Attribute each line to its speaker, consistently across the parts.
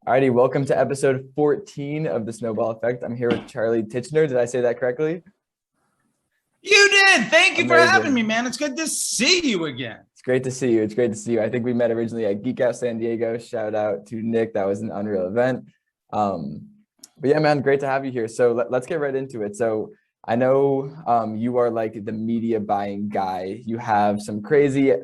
Speaker 1: Alrighty, welcome to episode 14 of the Snowball Effect. I'm here with Charley Tichenor. Did I say that correctly?
Speaker 2: You did. Thank you for having me,
Speaker 1: Amazing.
Speaker 2: man. It's good to see you again.
Speaker 1: It's great to see you. It's great to see you. I think we met originally at Geek Out San Diego. Shout out to Nick. That was an unreal event. But yeah, man, great to have you here. So let's get right into it. So I know you are like the media buying guy. You have some crazy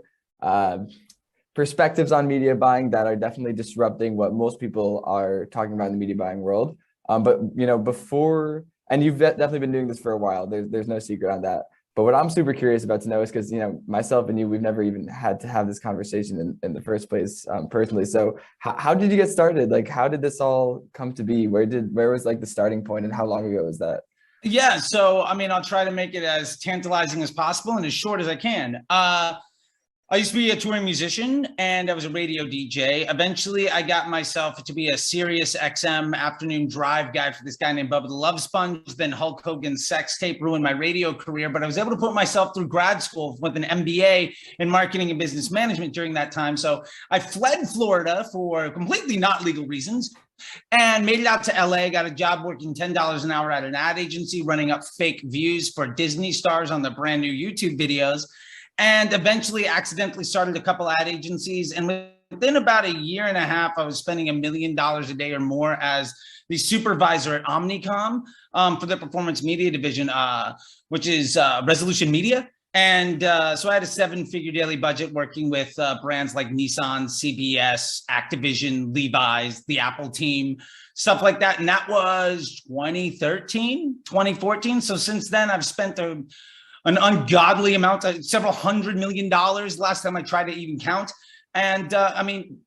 Speaker 1: perspectives on media buying that are definitely disrupting what most people are talking about in the media buying world. But you know, before, and you've definitely been doing this for a while. There's no secret on that. But what I'm super curious about to know is because, you know, myself and you, we've never even had to have this conversation in the first place personally. So how did you get started? Like, how did this all come to be? Where was like the starting point and how long ago was that?
Speaker 2: Yeah. So, I mean, I'll try to make it as tantalizing as possible and as short as I can. I used to be a touring musician and I was a radio DJ. Eventually, I got myself to be a Sirius XM afternoon drive guy for this guy named Bubba the Love Sponge. Then Hulk Hogan's sex tape ruined my radio career, but I was able to put myself through grad school with an MBA in marketing and business management during that time. So I fled Florida for completely not legal reasons and made it out to LA, got a job working $10 an hour at an ad agency, running up fake views for Disney stars on the brand new YouTube videos. And eventually accidentally started a couple ad agencies. And within about a year and a half, I was spending $1 million a day or more as the supervisor at Omnicom for the performance media division, which is Resolution Media. And so I had a 7-figure daily budget working with brands like Nissan, CBS, Activision, Levi's, the Apple team, stuff like that. And that was 2013, 2014. So since then, I've spent an ungodly amount, several $100 million last time I tried to even count. And I mean,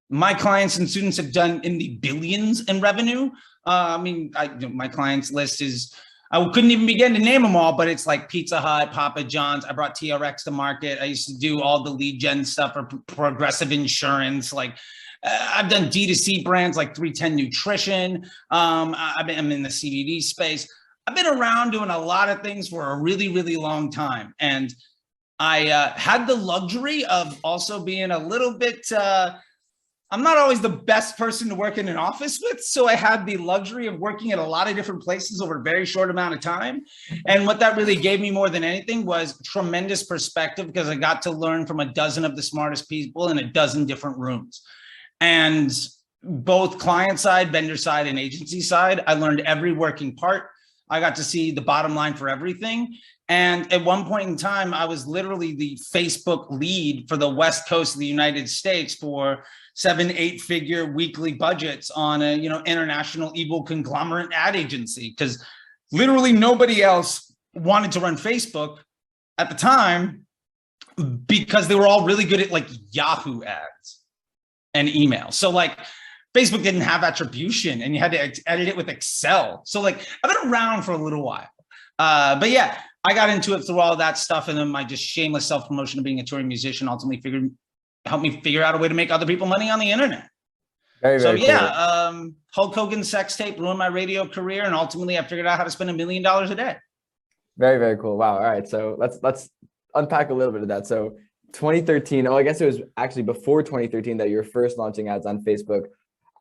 Speaker 2: my clients and students have done in the billions in revenue. My clients list is, I couldn't even begin to name them all, but it's like Pizza Hut, Papa John's. I brought TRX to market. I used to do all the lead gen stuff for Progressive Insurance. Like I've done D2C brands like 310 Nutrition. I'm in the CBD space. I've been around doing a lot of things for a really, really long time. And I had the luxury of also being a little bit, I'm not always the best person to work in an office with. So I had the luxury of working at a lot of different places over a very short amount of time. And what that really gave me more than anything was tremendous perspective because I got to learn from a dozen of the smartest people in a dozen different rooms. And both client side, vendor side, and agency side, I learned every working part. I got to see the bottom line for everything. And at one point in time, I was literally the Facebook lead for the West Coast of the United States for 7-8-figure weekly budgets on a, international evil conglomerate ad agency. Because literally nobody else wanted to run Facebook at the time because they were all really good at like Yahoo ads and email. So like, Facebook didn't have attribution and you had to edit it with Excel. So like I've been around for a little while. But yeah, I got into it through all that stuff. And then my just shameless self-promotion of being a touring musician ultimately helped me figure out a way to make other people money on the internet. Very cool. Hulk Hogan's sex tape ruined my radio career. And ultimately I figured out how to spend $1 million a day.
Speaker 1: Very, very cool. Wow. All right. So let's unpack a little bit of that. So 2013, I guess it was actually before 2013 that you were first launching ads on Facebook.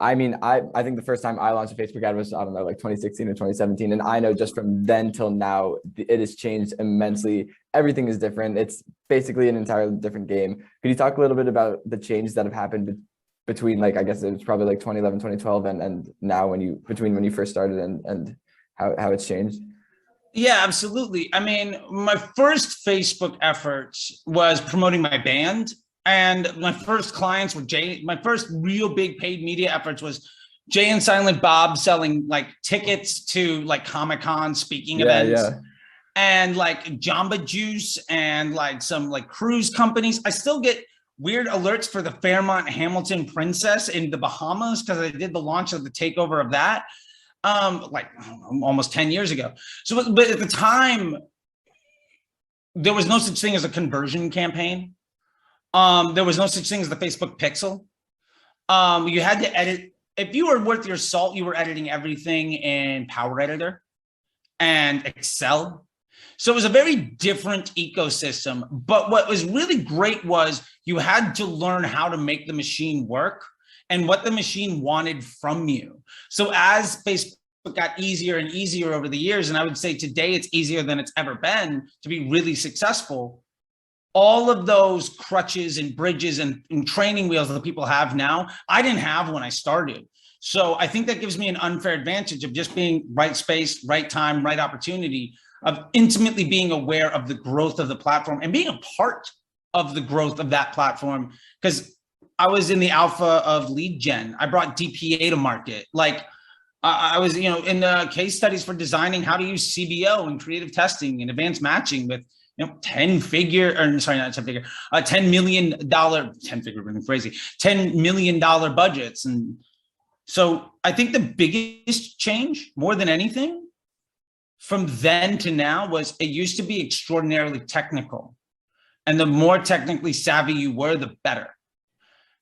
Speaker 1: I mean, I think the first time I launched a Facebook ad was, I don't know, like 2016 or 2017. And I know just from then till now, it has changed immensely. Everything is different. It's basically an entirely different game. Could you talk a little bit about the changes that have happened between, like, I guess it was probably like 2011, 2012 and now between when you first started and how it's changed?
Speaker 2: Yeah, absolutely. I mean, my first Facebook effort was promoting my band. And my first clients were my first real big paid media efforts was Jay and Silent Bob selling like tickets to like Comic-Con speaking events and like Jamba Juice and like some like cruise companies. I still get weird alerts for the Fairmont Hamilton Princess in the Bahamas because I did the launch of the takeover of that like almost 10 years ago. So, but at the time, there was no such thing as a conversion campaign. There was no such thing as the Facebook pixel. You had to edit. If you were worth your salt, you were editing everything in Power Editor and Excel. So it was a very different ecosystem. But what was really great was you had to learn how to make the machine work and what the machine wanted from you. So as Facebook got easier and easier over the years, and I would say today it's easier than it's ever been to be really successful, all of those crutches and bridges and training wheels that people have now, I didn't have when I started. So I think that gives me an unfair advantage of just being right space, right time, right opportunity, of intimately being aware of the growth of the platform and being a part of the growth of that platform. Because I was in the alpha of lead gen. I brought DPA to market. Like I was, in the case studies for designing how to use CBO and creative testing and advanced matching with, $10 million, 10-figure, really crazy, $10 million budgets. And so I think the biggest change, more than anything, from then to now was it used to be extraordinarily technical. And the more technically savvy you were, the better.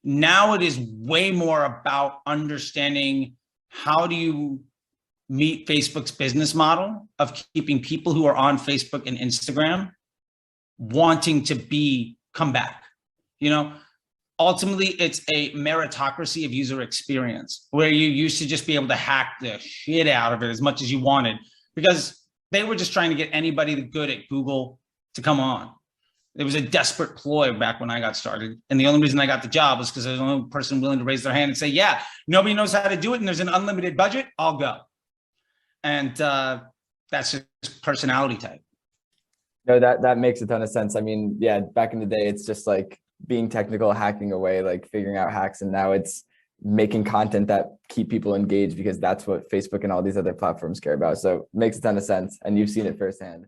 Speaker 2: Now it is way more about understanding how do you meet Facebook's business model of keeping people who are on Facebook and Instagram wanting to come back. Ultimately, it's a meritocracy of user experience where you used to just be able to hack the shit out of it as much as you wanted because they were just trying to get anybody good at Google to come on. It was a desperate ploy back when I got started. And the only reason I got the job was because I was the only person willing to raise their hand and say, yeah, nobody knows how to do it and there's an unlimited budget, I'll go. And that's just personality type.
Speaker 1: No, that makes a ton of sense. I mean, yeah, back in the day, it's just like being technical, hacking away, like figuring out hacks. And now it's making content that keep people engaged because that's what Facebook and all these other platforms care about. So it makes a ton of sense. And you've seen it firsthand.